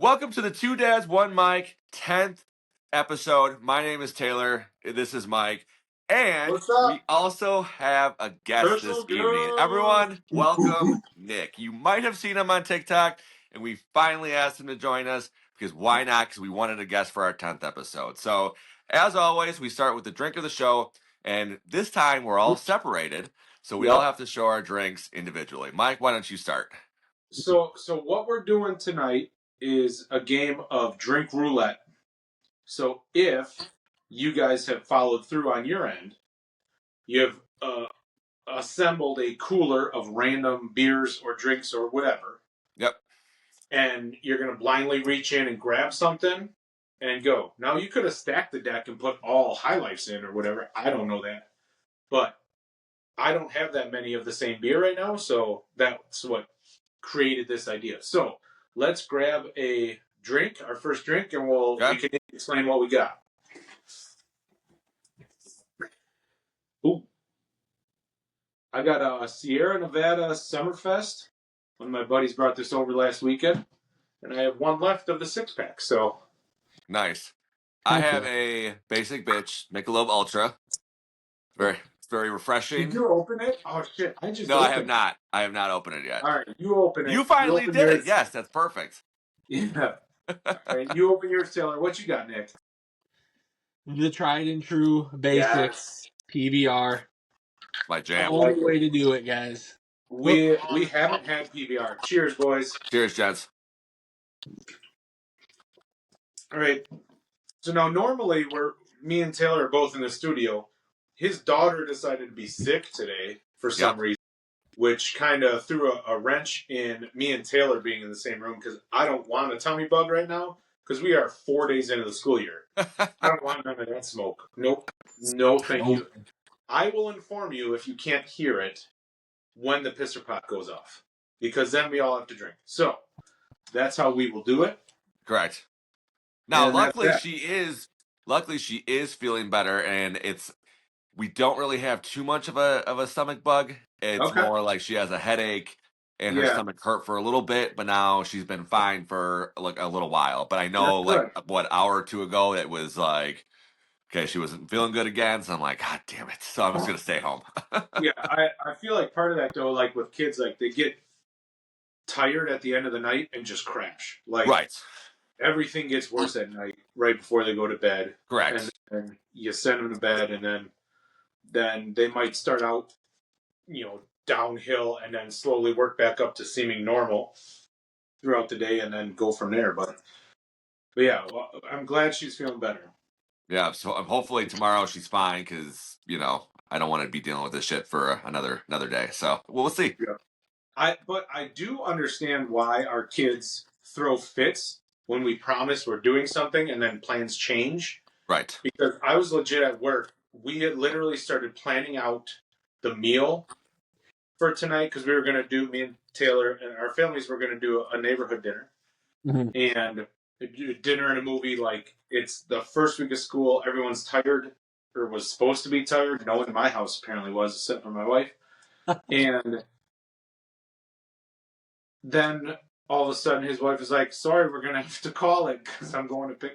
Welcome to the Two Dads, One Mike 10th episode. My name is Taylor. This is Mike. And What's up? we also have a guest this evening. Everyone, welcome Nick. You might have seen him on TikTok, and we finally asked him to join us because why not? Because we wanted a guest for our 10th episode. So, as always, we start with the drink of the show, and this time we're all separated, so we all have to show our drinks individually. Mike, why don't you start? So what we're doing tonight is a game of drink roulette. So if you guys have followed through on your end, you have assembled a cooler of random beers or drinks or whatever. Yep. And you're going to blindly reach in and grab something and go. Now, you could have stacked the deck and put all High Lifes in or whatever. I don't know that. But I don't have that many of the same beer right now, so that's what created this idea. So let's grab a drink, our first drink, and we can explain what we got. Ooh. I got a Sierra Nevada Summerfest. One of my buddies brought this over last weekend, and I have one left of the 6-pack. So nice. I have a Basic Bitch Michelob Ultra. Very refreshing. Did you open it? Oh shit! No, I have not. I have not opened it yet. All right, you open it. You finally did it. Yes, that's perfect. Yeah. All right, you open yours, Taylor. What you got, Nick? The tried and true basics PBR. My jam. Only way to do it, guys. We haven't had PBR. Cheers, boys. Cheers, gents. All right. So now normally me and Taylor are both in the studio. His daughter decided to be sick today for some reason, which kind of threw a wrench in me and Taylor being in the same room because I don't want a tummy bug right now because we are 4 days into the school year. I don't want none of that smoke. Nope. No, thank you. I will inform you if you can't hear it when the pisser pot goes off because then we all have to drink. So that's how we will do it. Correct. Now, luckily she is feeling better, and we don't really have too much of a stomach bug. It's more like she has a headache and her stomach hurt for a little bit, but now she's been fine for like a little while. But I know an hour or two ago it was like, okay, she wasn't feeling good again, so I'm like, God damn it. So I'm just gonna stay home. Yeah, I feel like part of that though, like with kids, like they get tired at the end of the night and just crash. Like everything gets worse at night, right before they go to bed. Correct. And you send them to bed, and then they might start out, downhill, and then slowly work back up to seeming normal throughout the day, and then go from there. But yeah, well, I'm glad she's feeling better. Yeah, so hopefully tomorrow she's fine because I don't want to be dealing with this shit for another day. So we'll see. Yeah. But I do understand why our kids throw fits when we promise we're doing something and then plans change. Right. Because I was legit at work. We had literally started planning out the meal for tonight because we were going to do, me and Taylor and our families were going to do a neighborhood dinner. Mm-hmm. And dinner and a movie, like it's the first week of school. Everyone's tired or was supposed to be tired. No one in my house apparently was, except for my wife. And then all of a sudden his wife is like, sorry, we're going to have to call it because I'm going to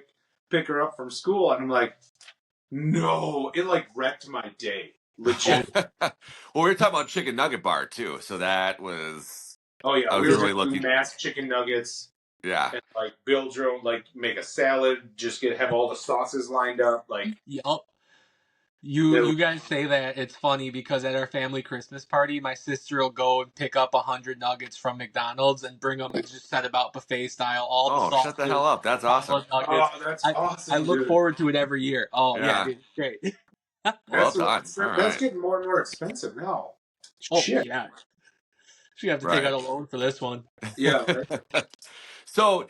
pick her up from school. And I'm like, no, it like wrecked my day. Legit. Well, we were talking about chicken nugget bar too. So that was, oh yeah. We were really looking mass chicken nuggets. Yeah. And like build your own, like make a salad, just have all the sauces lined up. Like, yup. You guys say that it's funny because at our family Christmas party, my sister will go and pick up 100 nuggets from McDonald's and bring them and just set about buffet style. All the sauces, shut the hell up! That's awesome. Oh, that's awesome! I look forward to it every year. Oh yeah, dude, great. Well done. That's getting more and more expensive now. Oh shit. Yeah, you have to take out a loan for this one. Yeah. So,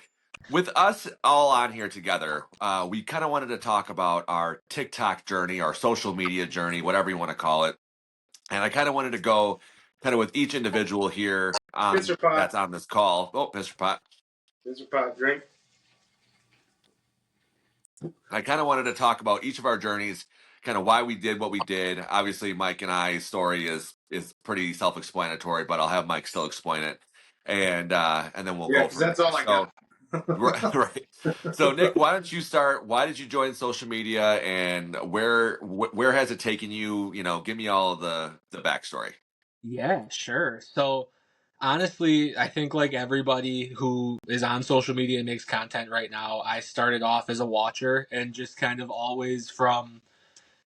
with us all on here together, we kind of wanted to talk about our TikTok journey, our social media journey, whatever you want to call it. And I kind of wanted to go kind of with each individual here that's on this call. Oh, Mr. Pot. Mr. Pot, drink. I kind of wanted to talk about each of our journeys, kind of why we did what we did. Obviously, Mike and I's story is pretty self-explanatory, but I'll have Mike still explain it. And then we'll go. Yeah, that's all I got. Right. So, Nick, why don't you start? Why did you join social media, and where has it taken you? Give me all the backstory. Yeah, sure. So honestly, I think like everybody who is on social media and makes content right now, I started off as a watcher and just kind of always from,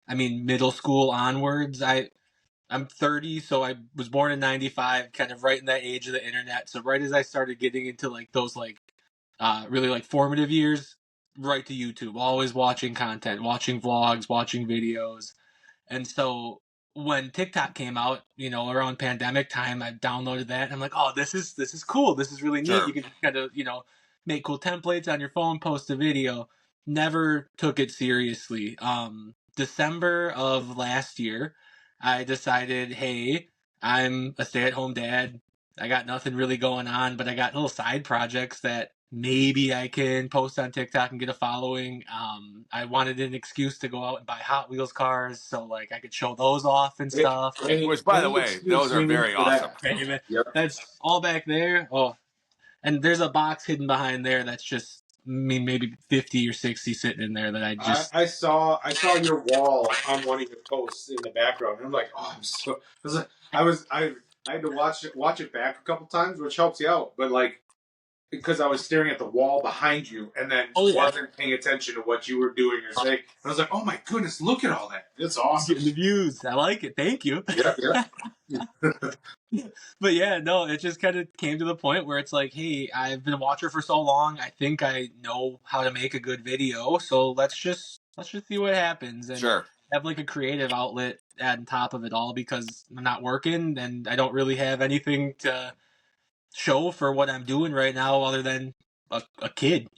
I mean, middle school onwards. I'm 30, so I was born in 95, kind of right in that age of the internet. So right as I started getting into like those like really like formative years, right to YouTube, always watching content, watching vlogs, watching videos. And so when TikTok came out, around pandemic time, I downloaded that and I'm like, oh, this is cool. This is really neat. Sure. You can kind of, make cool templates on your phone, post a video. Never took it seriously. December of last year, I decided, hey, I'm a stay-at-home dad. I got nothing really going on, but I got little side projects that maybe I can post on TikTok and get a following. I wanted an excuse to go out and buy Hot Wheels cars, so like I could show those off and stuff. Which, by the Any way, excuse those are we need very for awesome. that. Right, man. Yep. That's all back there. Oh, and there's a box hidden behind there that's just, I mean, maybe 50 or 60 sitting in there that I just. I saw your wall on one of your posts in the background, and I'm like, oh, I had to watch it back a couple times, which helps you out, but like because I was staring at the wall behind you and then Oh, yeah. wasn't paying attention to what you were doing or saying. And I was like, oh my goodness, look at all that. It's awesome. Getting the views. I like it. Thank you. Yeah. But yeah, no, it just kind of came to the point where it's like, hey, I've been a watcher for so long. I think I know how to make a good video. So let's just see what happens and Sure. have like a creative outlet on top of it all because I'm not working and I don't really have anything to show for what I'm doing right now other than a kid,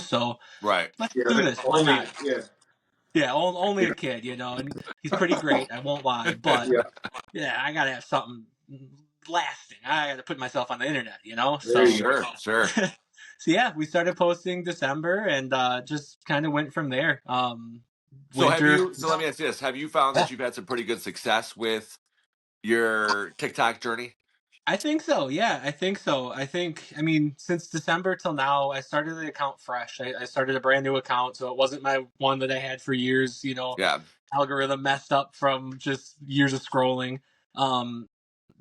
So Right. let's Yeah, do this. Why not? yeah. Yeah, only a kid, and he's pretty great. I won't lie, but Yeah. yeah, I gotta have something lasting. I gotta put myself on the internet, There you Sure. Sure. So yeah, we started posting December and just kind of went from there. So Winter. so let me ask you this: have you found Yeah, that you've had some pretty good success with your TikTok journey? I think so. Yeah, I think so. I mean, since December till now, I started the account fresh. I started a brand new account, so it wasn't my one that I had for years. Yeah. Algorithm messed up from just years of scrolling. Um,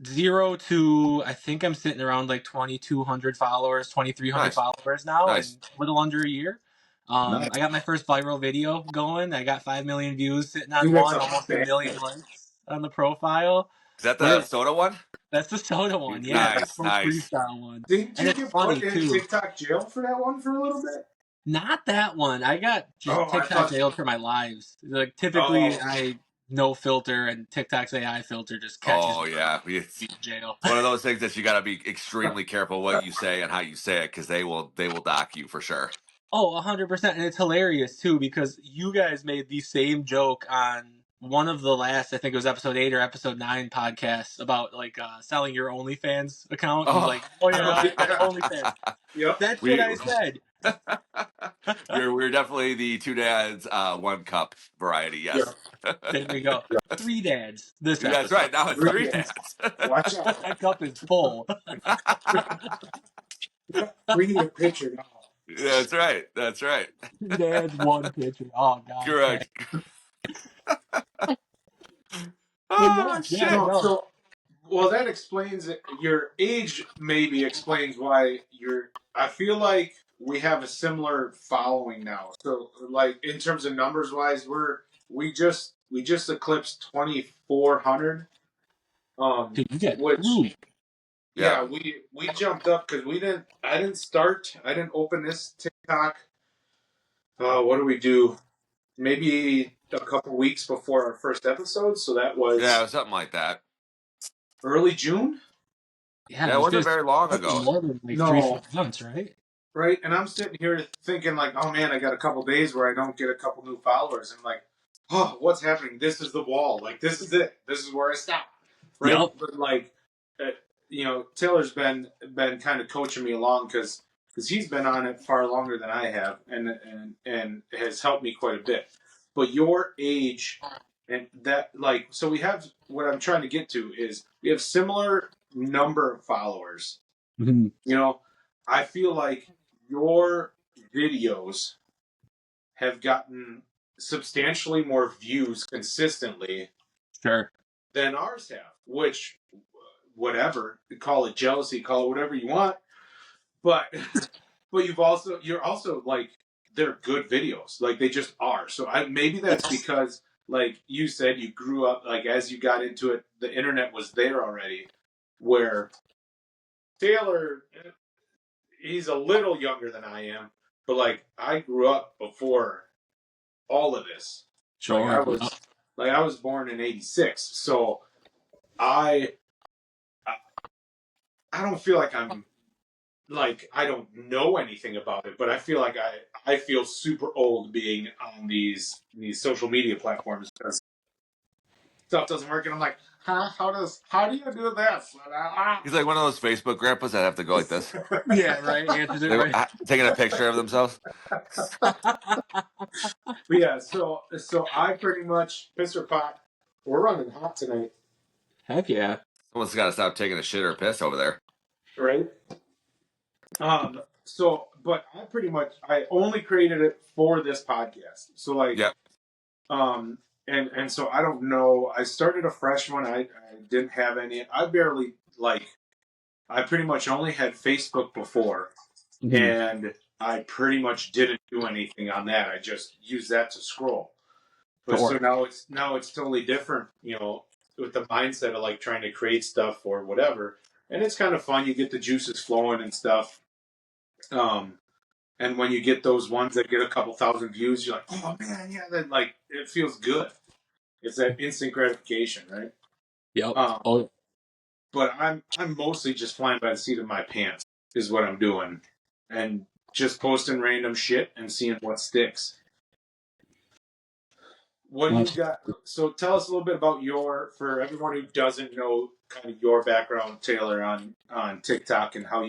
0 to I think I'm sitting around like 2,200 followers, 2,300 Nice. followers now in Nice. a little under a year. Nice. I got my first viral video going. I got 5 million views sitting on Dude, that's one, a almost a fan. million likes on the profile. Is that the We're soda one? That's the soda one, yeah, the Nice. Coke Nice. freestyle one, Didn't and you it's get funny put in too. TikTok jail for that one for a little bit? Not that one. I got just Oh, I TikTok thought. jailed for my lives. Like typically, Oh, I no filter, and TikTok's AI filter just catches Oh me yeah. It's in jail. one of those things that you got to be extremely careful what you say and how you say it because they will dock you for sure. Oh, 100%, and it's hilarious too because you guys made the same joke on one of the last, I think it was episode 8 or episode 9 podcasts about like selling your OnlyFans account. And Oh. like, oh yeah, I have OnlyFans. yep. That's what we I said. we're definitely the two dads, one cup variety. Yes. There we go. 3 dads this That's episode. right. Now it's three Three dads. dads. Watch out. That cup is full. We need a picture now. That's right. That's right. 2 dads, 1 pitcher. Oh god. Correct. Yeah, Oh shit. no. So, well, that explains it. Your age maybe explains why you're. I feel like we have a similar following now. So, like in terms of numbers wise, we just eclipsed 2,400. Dude, you get Which screwed. yeah, we jumped up because we didn't. I didn't open this TikTok. What do we do? Maybe a couple weeks before our first episode, so that was something like that. early June. Yeah, it wasn't very long ago. More than like No. 3-4 months, right? Right, and I'm sitting here thinking like, oh man, I got a couple days where I don't get a couple new followers. I'm like, oh, what's happening? This is the wall. Like, this is it. This is where I stop. Right, Yep. but like, Taylor's been kind of coaching me along because he's been on it far longer than I have, and has helped me quite a bit. But your age and that, like, so we have, what I'm trying to get to is we have similar number of followers. Mhm. I feel like your videos have gotten substantially more views consistently Sure. than ours have, which, whatever, call it jealousy, call it whatever you want, but you're also like, they're good videos, like they just are. So maybe that's because, like you said, you grew up, like as you got into it, the internet was there already, where Taylor, he's a little younger than I am, but like I grew up before all of this. Sure. I was born in '86, so I don't feel like I'm, like, I don't know anything about it, but I feel like I feel super old being on these social media platforms because stuff doesn't work, and I'm like, huh? How do you do this? He's like one of those Facebook grandpas that have to go like this. Yeah, right. Answers it right. Taking a picture of themselves. But yeah, so I pretty much piss or pot. We're running hot tonight, Heck yeah. Someone's got to stop taking a shit or a piss over there. right? So, but I only created it for this podcast. So like, Yep. And so I don't know. I started a fresh one. I didn't have any. I pretty much only had Facebook before, and I pretty much didn't do anything on that. I just used that to scroll. But Sure. so now it's totally different, with the mindset of like trying to create stuff or whatever. And it's kind of fun. You get the juices flowing and stuff. And when you get those ones that get a couple thousand views, you're like, oh man, yeah, that, like, it feels good. It's that instant gratification, right? Yep. But I'm mostly just flying by the seat of my pants is what I'm doing, and just posting random shit and seeing what sticks. What do you got? So tell us a little bit about for everyone who doesn't know kind of your background, Taylor, on TikTok, and how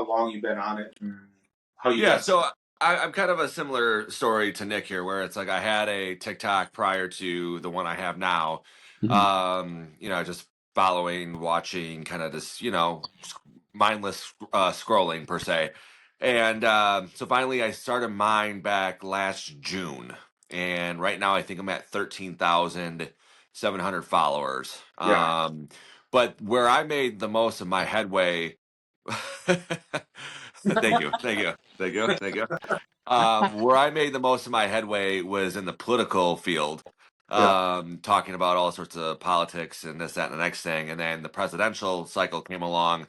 long you've been on it, and how you got. So I'm kind of a similar story to Nick here, where it's like I had a TikTok prior to the one I have now. Just following, watching, kind of this, mindless scrolling per se. And so finally I started mine back last June. And right now I think I'm at 13,700 followers. Yeah. But where I made the most of my headway, thank you. Where I made the most of my headway was in the political field, talking about all sorts of politics and this, that, and the next thing. And then the presidential cycle came along,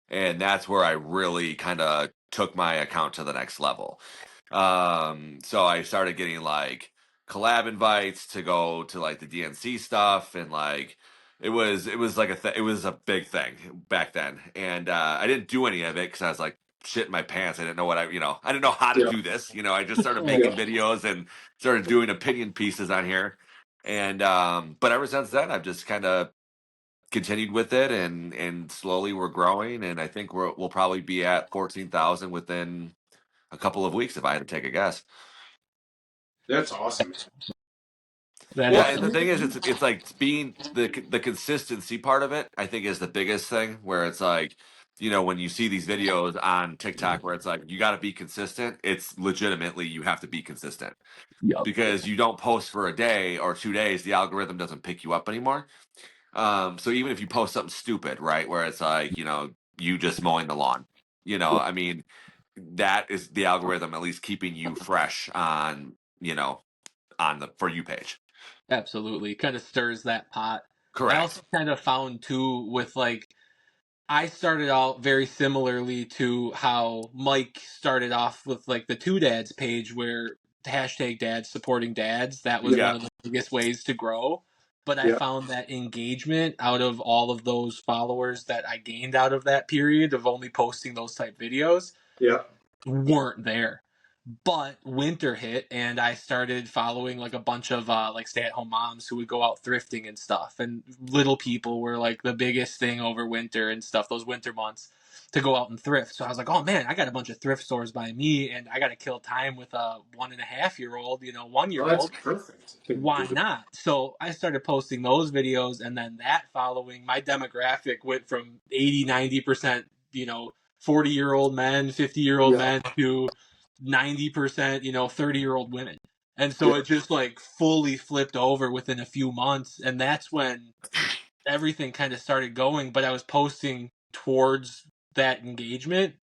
and that's where I really kind of took my account to the next level. So I started getting like collab invites to go to like the DNC stuff, and like it was like it was a big thing back then, and I didn't do any of it because I was like shit in my pants. I didn't know I didn't know how to do this. I just started making videos and started doing opinion pieces on here, and but ever since then I've just kind of continued with it, and slowly we're growing, and I think we'll probably be at 14,000 within a couple of weeks if I had to take a guess. That's awesome. And the thing is, it's like being the consistency part of it, I think, is the biggest thing, where it's like, when you see these videos on TikTok where it's like you got to be consistent, it's legitimately you have to be consistent. Because you don't post for a day or 2 days, the algorithm doesn't pick you up anymore. So even if you post something stupid, right, where it's like, you just mowing the lawn, I mean, that is the algorithm at least keeping you fresh on the For You page. Absolutely. Kind of stirs that pot. Correct. I also kind of found too with like, I started out very similarly to how Mike started off with like the Two Dads page, where hashtag dads supporting dads. That was one of the biggest ways to grow. But I found that engagement out of all of those followers that I gained out of that period of only posting those type videos weren't there. But winter hit, and I started following like a bunch of like stay-at-home moms who would go out thrifting and stuff. And little people were like the biggest thing over winter and stuff, those winter months, to go out and thrift. So I was like, oh man, I got a bunch of thrift stores by me, and I got to kill time with a 1.5-year-old, 1-year-old. That's perfect. Why not? So I started posting those videos, and then that following, my demographic went from 80-90%, 40-year-old men, 50-year-old men to 90%, 30-year-old women. And so it just like fully flipped over within a few months. And that's when everything kind of started going. But I was posting towards that engagement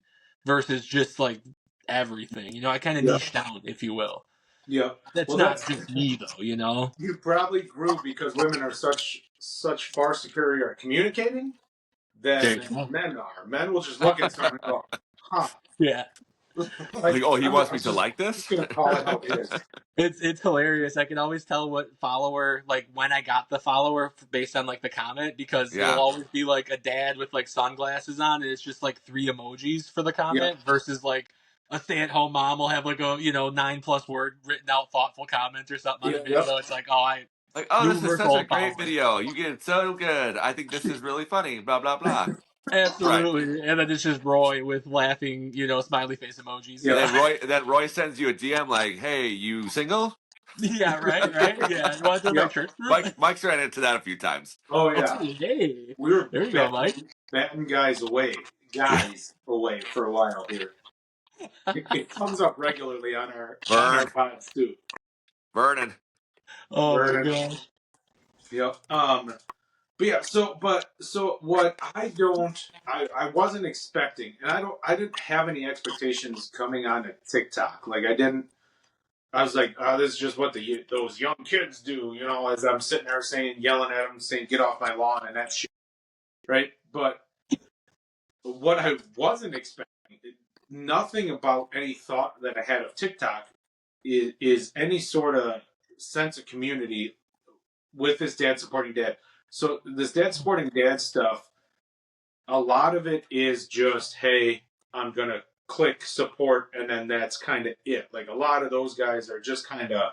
versus just like everything. I kind of niched down, if you will. Yeah. That's Well, not just me, though. You probably grew because women are such far superior at communicating than men are. Men will just look at something and go, "Huh." Yeah. Like, oh, he wants me to like I'm this? just gonna call it how it is. It's hilarious. I can always tell what follower, like when I got the follower based on like the comment, because Yeah. it'll always be like a dad with like sunglasses on, and it's just like 3 emojis for the comment versus like a stay-at-home mom will have like a 9+ word written out thoughtful comment or something on the video. It's like, this is such a great follower. video. You get it so good. I think this is really funny. Blah blah blah. Absolutely. Right. And then it's just Roy with laughing, smiley face emojis. Yeah. And then Roy sends you a DM like, "Hey, you single?" Yeah, right. Yeah, you want to do my church group? Mike's ran into that a few times. Oh yeah. Hey, we were there you go, Mike. batting guys away for a while here. It comes up regularly on our pods too. Vernon. Oh my gosh. Yep. But yeah, so what I wasn't expecting, and I didn't have any expectations coming on to TikTok. Like I was like, oh, this is just what those young kids do, as I'm sitting there yelling at them, saying, get off my lawn and that shit. Right? But what I wasn't expecting, nothing about any thought that I had of TikTok is any sort of sense of community with this dad supporting dad. So this dad supporting dad stuff, a lot of it is just, hey, I'm going to click support, and then that's kind of it. Like a lot of those guys are just kind of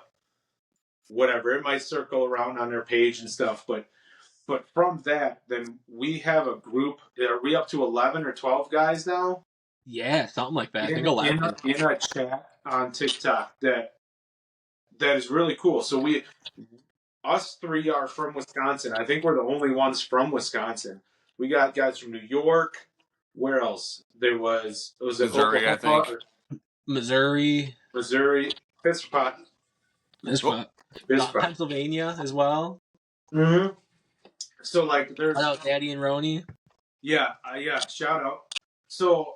whatever. It might circle around on their page and stuff, but from that, then we have a group. Are we up to 11 or 12 guys now? Yeah, something like that. I think 11. In a chat on TikTok that is really cool. So us 3 are from Wisconsin. I think we're the only ones from Wisconsin. We got guys from New York. Where else? Was it Missouri, Oklahoma? I think. Missouri. Pittsburgh. Pennsylvania as well. Mm-hmm. So like there's... Shout out Daddy and Roni. Yeah, shout out. So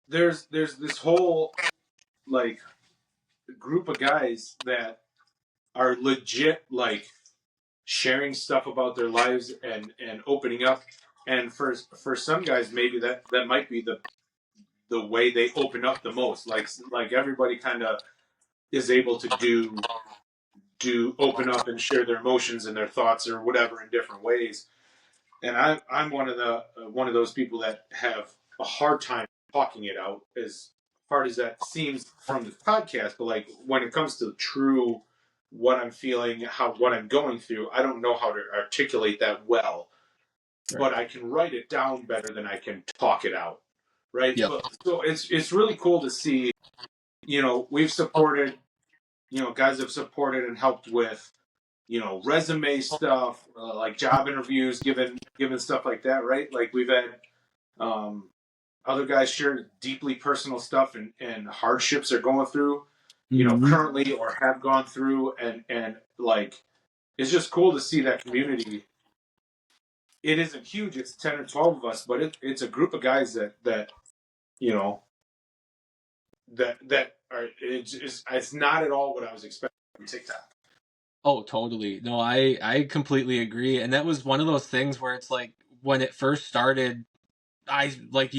there's this whole like group of guys that are legit like sharing stuff about their lives and opening up. And for some guys, maybe that might be the way they open up the most. Like everybody kind of is able to open up and share their emotions and their thoughts or whatever in different ways. And I'm one of those people that have a hard time talking it out, as hard as that seems from this podcast. But like when it comes to true what I'm feeling, what I'm going through, I don't know how to articulate that well. Right. But I can write it down better than I can talk it out. Right? Yep. So it's really cool to see, we've supported, guys have supported and helped with, resume stuff, like job interviews, given stuff like that, right? Like we've had other guys share deeply personal stuff and hardships they're going through, currently or have gone through, and like it's just cool to see that community. It isn't huge; it's 10 or 12 of us, but it's a group of guys that are. It's not at all what I was expecting from TikTok. Oh, totally. No, I completely agree. And that was one of those things where it's like when it first started, I like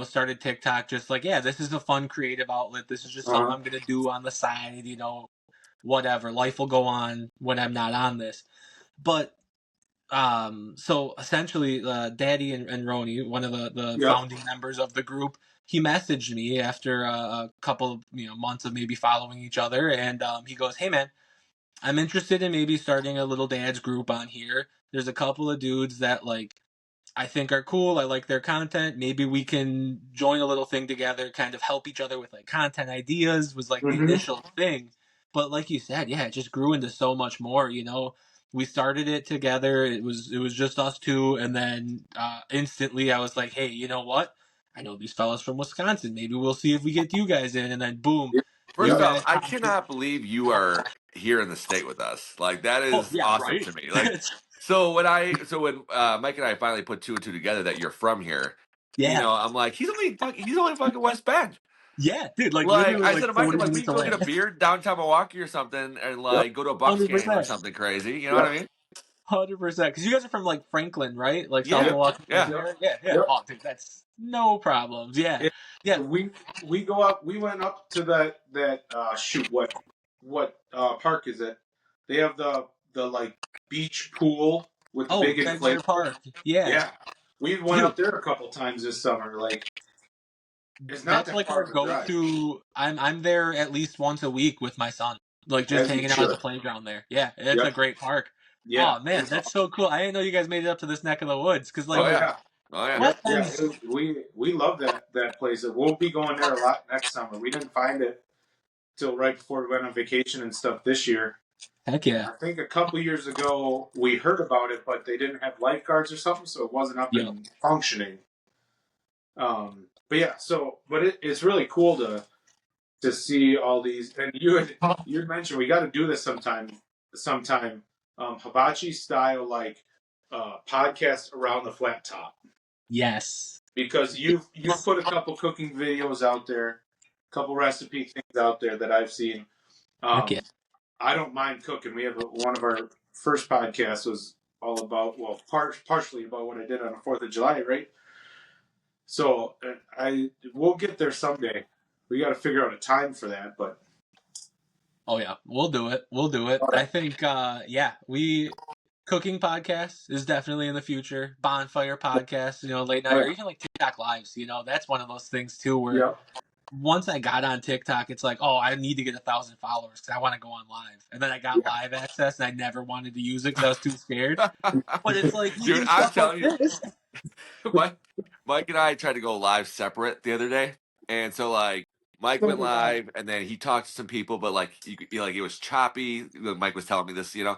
started TikTok just like, yeah, this is a fun creative outlet. This is just something I'm gonna do on the side, whatever. Life will go on when I'm not on this. But so essentially Daddy and Roni, one of the founding members of the group, he messaged me after a couple of months of maybe following each other, and he goes, hey man, I'm interested in maybe starting a little dad's group on here. There's a couple of dudes that like I think are cool. I like their content. Maybe we can join a little thing together, kind of help each other with like content ideas, was like the initial thing. But like you said, yeah, it just grew into so much more, We started it together. It was just us two, and then instantly I was like, hey, you know what? I know these fellas from Wisconsin. Maybe we'll see if we get you guys in. And then boom, you First off, guys. I cannot believe you are here in the state with us. Like that Oh is yeah, awesome right. to me. Like when Mike and I finally put two and two together that you're from here, Yeah, I'm like he's only fucking West Bend. yeah, dude. Like Like literally, I like said to Mike, I'm 40 like we minutes can go away. get a beer downtown Milwaukee or something, and Yep. like go to a Bucks game or 100%. something crazy. You know what I Yep. mean? 100%. Because you guys are from like Franklin, right? Like South Yeah, Milwaukee, yeah. area. Yeah, yeah. Yep. Oh, dude, that's no problems. Yeah, It, yeah. we go up. We went up to that shoot. What park is it? They have the like beach pool with the Oh, big Fenster inflatable. Park. Yeah, Yeah, we went dude. up there a couple times this summer. Like it's not That's that like far our of a drive. go-to. I'm there at least once a week with my son, like just As you hanging out at the should. playground there. Yeah, it's a Yep. great park. Yeah. Oh man, It's that's so cool. I didn't know you guys made it up to this neck of the woods. Because Oh like, oh yeah, yeah. oh yeah. Yep. what Yeah. ends? We love that place. We'll be going there a lot next summer. We didn't find it till right before we went on vacation and stuff this year. Heck yeah. I think a couple years ago we heard about it, but they didn't have lifeguards or something, so it wasn't up Yep. and functioning. But yeah, it's really cool to see all these. And you had mentioned we got to do this sometime. Hibachi style like podcast around the flat top, Yes. because you've put a couple cooking videos out there, a couple recipe things out there that I've seen. Heck yeah. I don't mind cooking. We have one of our first podcasts was all about, well, partially about what I did on the 4th of July, right? So we'll get there someday. We got to figure out a time for that, but Oh yeah, we'll do it. We'll do it. I think yeah, cooking podcasts is definitely in the future. Bonfire podcasts, late night or even like TikTok lives, that's one of those things too where yeah, once I got on TikTok, it's like, oh, I need to get 1,000 followers because I want to go on live. And then I got live access and I never wanted to use it because I was too scared. But it's like you Dude, do I'm stuff like telling you, this. Mike and I tried to go live separate the other day, and so like Mike went live, and then he talked to some people, but like like it was choppy. Mike was telling me this, and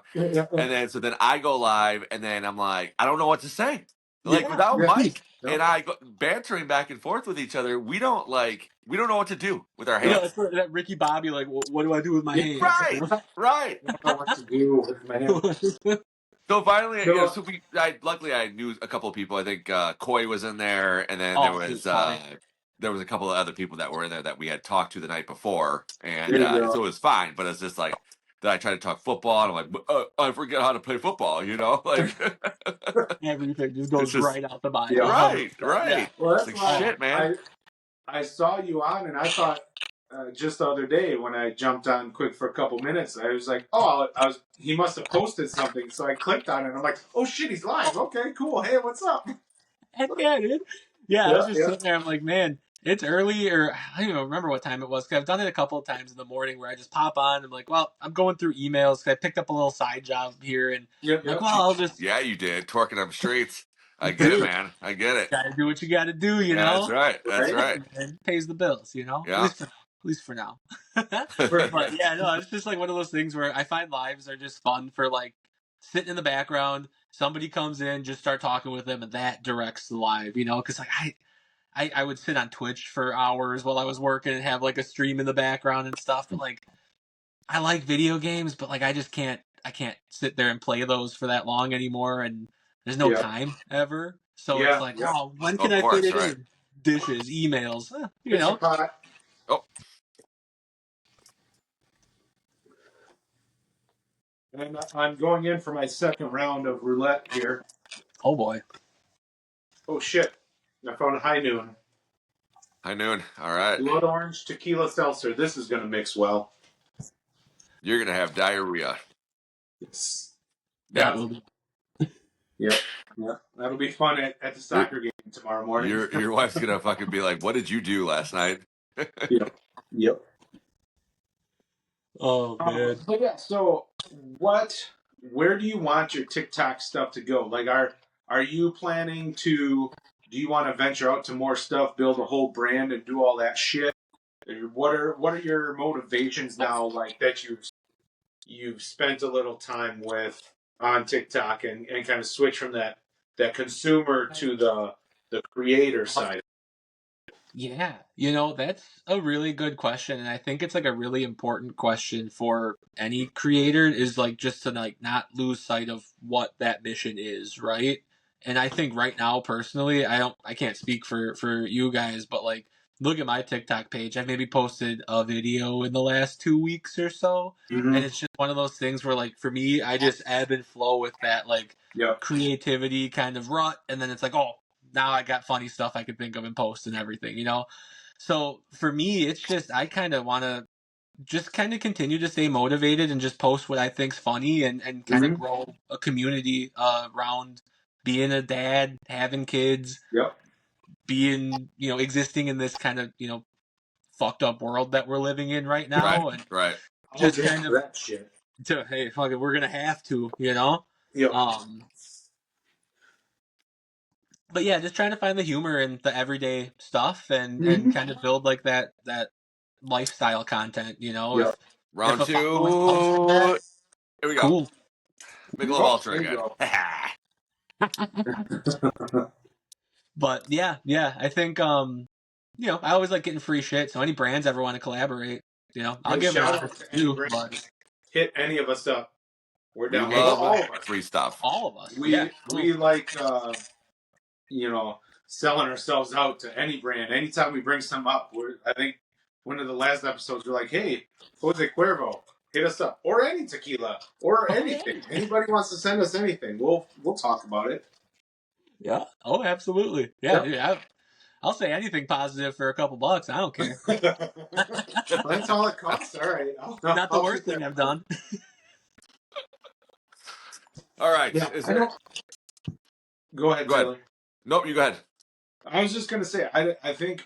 then so then I go live, and then I'm like, I don't know what to say, like without Mike and I bantering back and forth with each other, we don't know what to do with our hands. It's that Ricky Bobby, like, what do I do with my hands? Right. I don't know what to do with my hands. So finally, luckily I knew a couple of people. I think Coy was in there, and then there was a couple of other people that were in there that we had talked to the night before, and so it was fine. But it's just like that I try to talk football, and I'm like, I forget how to play football, like everything just goes right out the bio. Yeah. Right. Yeah. Well, that's like, why shit, man. I saw you on, and I thought just the other day when I jumped on quick for a couple minutes, I was like, oh, he must have posted something, so I clicked on it, and I'm like, oh shit, he's live. Okay, cool. Hey, what's up? Heck yeah, dude. Yeah, I was just sitting there. I'm like, man, it's early, or I don't even remember what time it was. Cause I've done it a couple of times in the morning where I just pop on. I'm like, well, I'm going through emails. Cause I picked up a little side job here, and like, well, I'll just you did twerking on the streets. I get it, man. I get it. Gotta do what you gotta do, Yeah, that's right. That's right. And pays the bills, Yeah. At least for now. But yeah, no, it's just like one of those things where I find lives are just fun for like sitting in the background. Somebody comes in, just start talking with them, and that directs the live, Because like I would sit on Twitch for hours while I was working and have like a stream in the background and stuff. But like I like video games, but like I can't sit there and play those for that long anymore, and there's no time ever. So it's like, oh, when can I fit it in? Dishes, emails, Oh. And I'm going in for my second round of roulette here. Oh boy. Oh shit! I found a High Noon. High Noon. All right. Blood orange tequila seltzer. This is gonna mix well. You're gonna have diarrhea. Yes. That will be. Yep. That'll be fun at the soccer game tomorrow morning. Your wife's gonna fucking be like, "What did you do last night?" Yep. Oh man. But yeah, so where do you want your TikTok stuff to go? Like, are you planning to? Do you want to venture out to more stuff, build a whole brand, and do all that shit? What are your motivations now? Like that you've spent a little time with on TikTok and kind of switch from that consumer to the creator side. Yeah, that's a really good question, and I think it's like a really important question for any creator is like just to like not lose sight of what that mission is, right? And I think right now personally, I can't speak for you guys, but like look at my TikTok page. I've maybe posted a video in the last 2 weeks or so, and Mm-hmm. it's just one of those things where like for me, I just ebb and flow with that like Yep. creativity kind of rut, and then it's like, oh, now I got funny stuff I can think of and post and everything. So for me, it's just I kind of want to just kind of continue to stay motivated and just post what I think's funny and kind of Mm-hmm. grow a community around being a dad, having kids, Yep. being existing in this kind of fucked up world that we're living in right Right, now, and right. I'll just get kind to of that shit. to hey fuck it, we're gonna have to. Yep. Um, but yeah, just trying to find the humor in the everyday stuff and Mm-hmm. kind of build like that lifestyle content. Yep. If Round a following comes from that, two. Here we go. cool. Michelob Oh, Ultra there you again. go. But yeah, I think I always like getting free shit. So any brands ever want to collaborate, I'll Yo, give it a shout shot out to any too. brand. But Hit any of us up. We're We down. hey, Well, love all of us. free stuff. all of us, yeah. We like selling ourselves out to any brand. Anytime we bring some up, I think one of the last episodes we're like, hey, Jose Cuervo, hit us up, or any tequila, or anything. Anybody wants to send us anything, we'll talk about it. Yeah. Oh, absolutely. Yeah, Yep. dude. I'll say anything positive for a couple bucks. I don't care. That's all it costs. All right, Not the I'll worst take thing that. I've done. All right. Yeah, Is I there? don't. Go ahead, Go ahead. Taylor. Nope. You go ahead. I was just gonna say, I think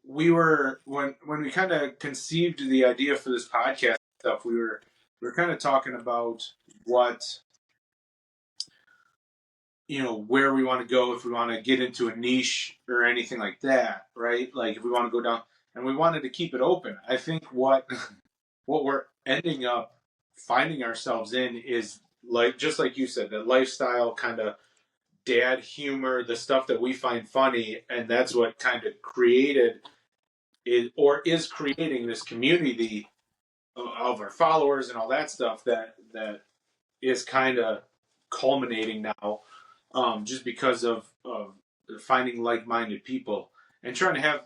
we were when we kind of conceived the idea for this podcast stuff, we were kind of talking about what where we want to go, if we want to get into a niche or anything like that, right? Like if we want to go down, and we wanted to keep it open. I think what we're ending up finding ourselves in is like, just like you said, that lifestyle kind of dad humor, the stuff that we find funny, and that's what kind of created it, or is creating, this community of our followers and all that stuff that is kind of culminating now, just because of finding like-minded people and trying to have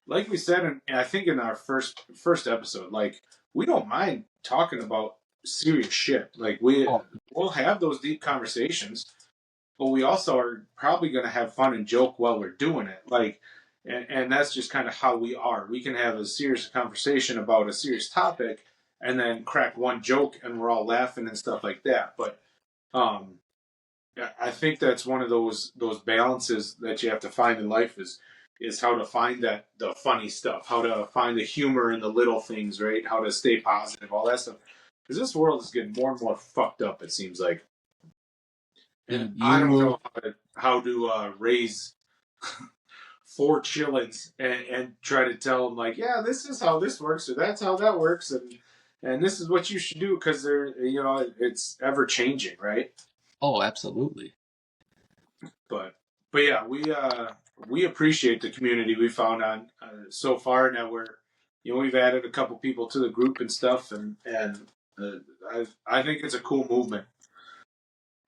like we said, and I think in our first episode, like, we don't mind talking about serious shit. Like we'll have those deep conversations, but we also are probably going to have fun and joke while we're doing it. Like, and that's just kind of how we are. We can have a serious conversation about a serious topic and then crack one joke and we're all laughing and stuff like that. But um, I think that's one of those balances that you have to find in life is how to find the funny stuff, how to find the humor in the little things, right? How to stay positive, all that stuff. Because this world is getting more and more fucked up, it seems like. And I don't know how to raise 4 chillins and try to tell them, like, yeah, this is how this works, or that's how that works, and this is what you should do, because it's ever changing, right? Oh, absolutely. But yeah, we appreciate the community we found on so far. Now we've added a couple people to the group and stuff, and I think it's a cool movement.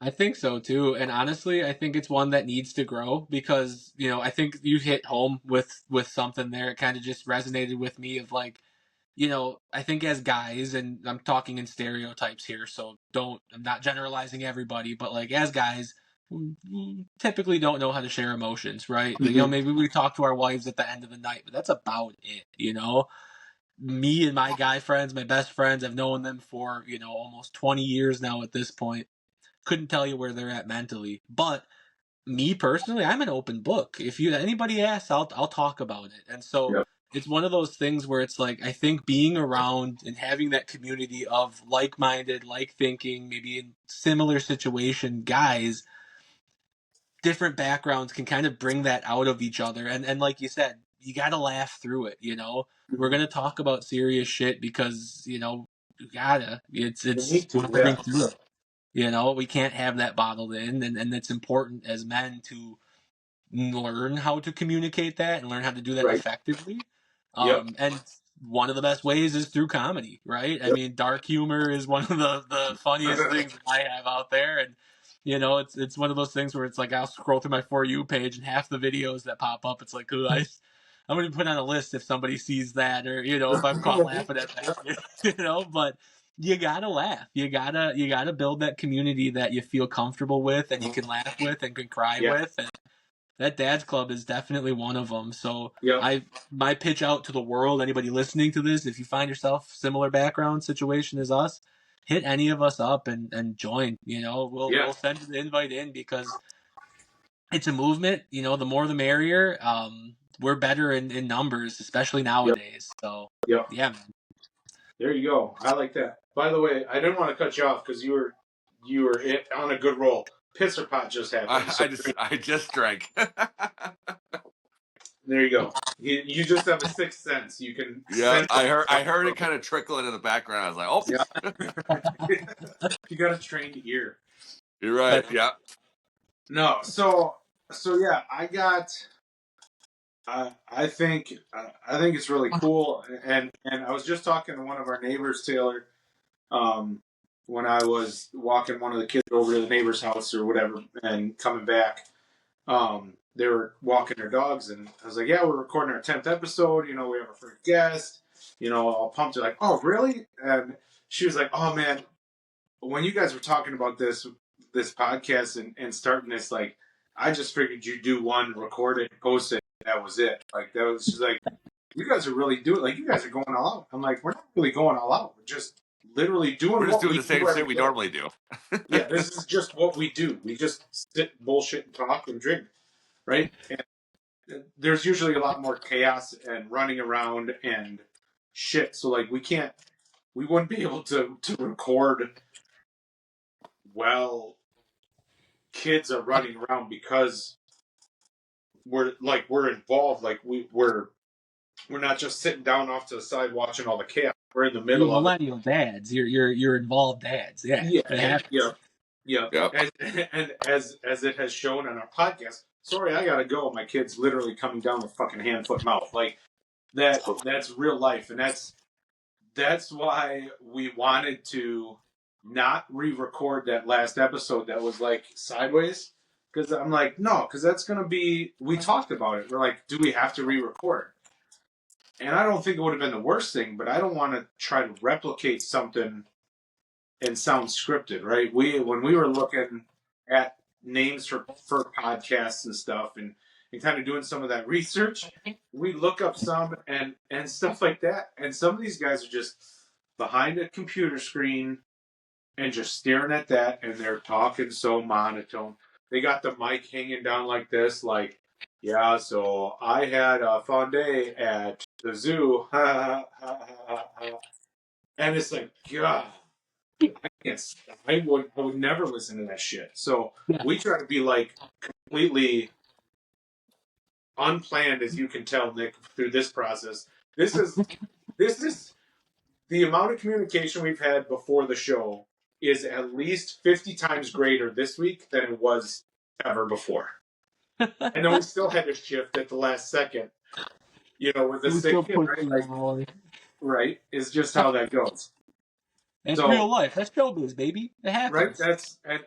I think so too, and honestly, I think it's one that needs to grow because I think you hit home with something there. It kind of just resonated with me of like, I think as guys, and I'm talking in stereotypes here, so I'm not generalizing everybody, but like as guys, we typically don't know how to share emotions, right? Mm-hmm. Maybe we talk to our wives at the end of the night, but that's about it. Me and my guy friends, my best friends, I've known them for almost 20 years now at this point. Couldn't tell you where they're at mentally, but me personally, I'm an open book. If anybody asks, I'll talk about it. And so Yep. it's one of those things where it's like, I think being around and having that community of like-minded, like thinking, maybe in similar situation guys, different backgrounds can kind of bring that out of each other. And like you said, you got to laugh through it. We're going to talk about serious shit because, you gotta, it's working through it. We can't have that bottled in, and it's important as men to learn how to communicate that and learn how to do that Right. effectively. Yep. And one of the best ways is through comedy, right? I mean, dark humor is one of the funniest things I have out there. And, you know, it's one of those things where it's like I'll scroll through my For You page and half the videos that pop up, it's like, ooh, I'm going to put on a list if somebody sees that, or, you know, if I'm caught laughing at that, you know, but you gotta laugh. You gotta build that community that you feel comfortable with and you can laugh with and can cry Yeah. with. And that Dad's Club is definitely one of them. So Yep. my pitch out to the world, anybody listening to this, if you find yourself similar background situation as us, hit any of us up and join. You know, we'll send the invite in because it's a movement. You know, the more the merrier. We're better in numbers, especially nowadays. So Yep. yeah, man. There you go. I like that. By the way, I didn't want to cut you off because you were on a good roll. Pisser pot just happened. I just drank. There you go. You just have a sixth sense. You can. Yeah, sense I heard it kind of trickling in the background. I was like, oh, yeah. You got a trained ear. You're right. Yeah. No. So yeah, I got. I think it's really cool, and I was just talking to one of our neighbors, Taylor, when I was walking one of the kids over to the neighbor's house or whatever, and coming back. They were walking their dogs, and I was like, "Yeah, we're recording our 10th episode. You know, we have our first guest. You know, all pumped." They're like, "Oh, really?" And she was like, "Oh man, when you guys were talking about this podcast and starting this, like, I just figured you'd do one, record it, post it. That was it. Like that was just like, you guys are really doing. Like, you guys are going all out." I'm like, "We're not really going all out. We're just literally doing. We're just doing the same shit we normally do." Yeah, this is just what we do. We just sit, bullshit, and talk and drink, right? And there's usually a lot more chaos and running around and shit. So like we wouldn't be able to record while kids are running around because we're involved. Like we're not just sitting down off to the side watching all the chaos. We're in the middle of it. Millennial dads. You're involved dads. Yeah. Yeah. Yeah. Yep. And as it has shown on our podcast, sorry, I gotta go. My kid's literally coming down with fucking hand, foot, mouth. Like that's real life, and that's why we wanted to not re-record that last episode that was like sideways. Because I'm like, no, because that's gonna be. We talked about it. We're like, do we have to re-record? And I don't think it would have been the worst thing, but I don't want to try to replicate something and sound scripted, right? When we were looking at names for podcasts and stuff and kind of doing some of that research, we look up some and stuff like that. And some of these guys are just behind a computer screen and just staring at that, and they're talking so monotone. They got the mic hanging down like this, like, yeah, so I had a fun day at the zoo. And it's like, God, I would never listen to that shit. So we try to be like completely unplanned, as you can tell, Nick, through this process. This is the amount of communication we've had before the show is at least 50 times greater this week than it was ever before. And then we still had to shift at the last second, you know, with the sick kid, right? Right, is just how that goes. It's real life. That's showbiz, baby. It happens. Right.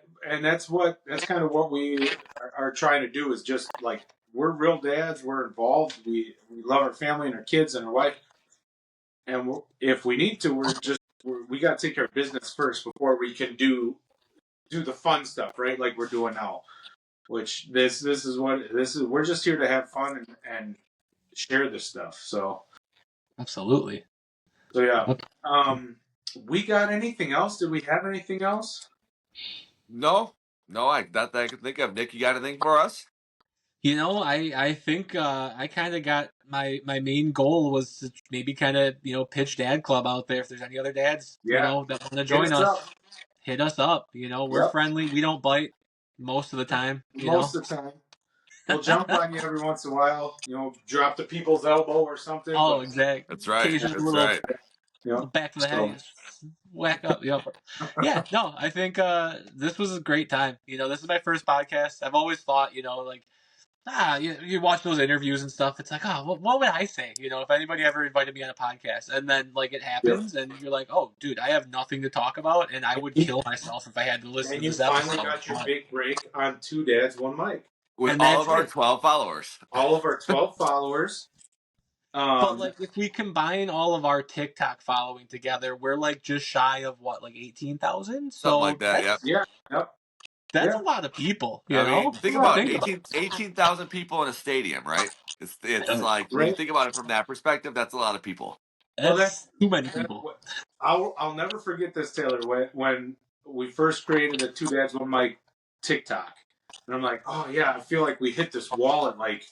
That's kind of what we are trying to do, is just like, we're real dads. We're involved. We love our family and our kids and our wife. And if we need to, we got to take care of business first before we can do the fun stuff, right? Like we're doing now, which this is we're just here to have fun and share this stuff. So absolutely. So yeah. We got anything else? Did we have anything else? No, not that I can think of. Nick, you got anything for us? You know, I think I kind of got my main goal was to maybe kind of, you know, pitch Dad Club out there. If there's any other dads, you know, that want to join us, hit us up. You know, we're friendly. We don't bite most of the time. Most of the time. We'll jump on you every once in a while. You know, drop the people's elbow or something. Oh, exactly. That's right. That's right. Back to the head, whack up. Yeah, no, I think this was a great time. You know, this is my first podcast. I've always thought, you know, like, you watch those interviews and stuff. It's like, oh, what would I say? If anybody ever invited me on a podcast, and then like it happens, and you're like, oh, dude, I have nothing to talk about, and I would kill myself if I had to listen And to you this finally episode. got your big break on Two Dads, One Mic. With And all that's of our it. 12 followers. All of our 12 followers. But like, if we combine all of our TikTok following together, we're like just shy of what, like 18,000. So Something like that. Yep. That's a lot of people. I mean, think about it. 18,000 people in a stadium, right? It's like when you think about it from that perspective, that's a lot of people. That's too many people. I'll never forget this, Taylor. When we first created the Two Dads One Mic TikTok, and I'm like, oh yeah, I feel like we hit this wall and like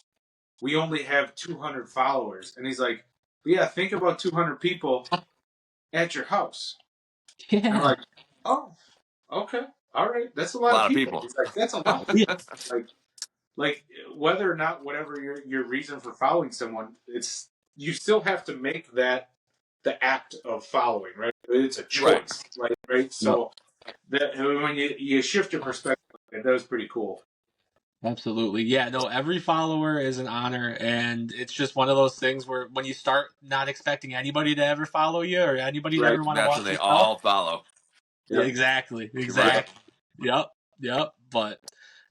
we only have 200 followers, and he's like, yeah, think about 200 people at your house. Yeah. And I'm like, oh, okay, all right, that's a lot of people. He's like, that's a lot of people. like whether or not whatever your reason for following someone, it's you still have to make that the act of following, right? It's a choice, right? So that when you shift your perspective, that was pretty cool. Absolutely. Yeah, no, every follower is an honor, and it's just one of those things where when you start not expecting anybody to ever follow you or anybody to ever want to watch they your all stuff. follow. Yeah, exactly. Yep. But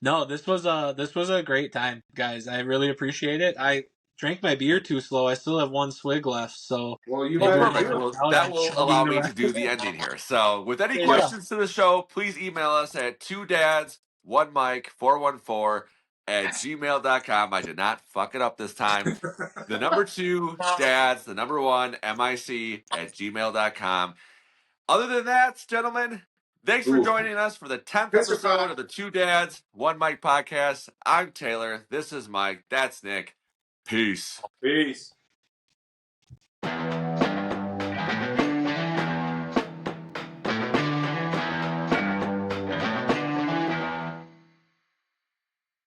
no, this was a great time, guys. I really appreciate it. I drank my beer too slow. I still have one swig left, so that will allow me to do the ending here. So, with any questions to the show, please email us at 2dads1mic414@gmail.com. I did not fuck it up this time. The number 2 dads, the number 1 mic@gmail.com. Other than that, gentlemen, thanks for joining us for the 10th episode of the Two Dads, One Mic podcast. I'm Taylor. This is Mike. That's Nick. Peace.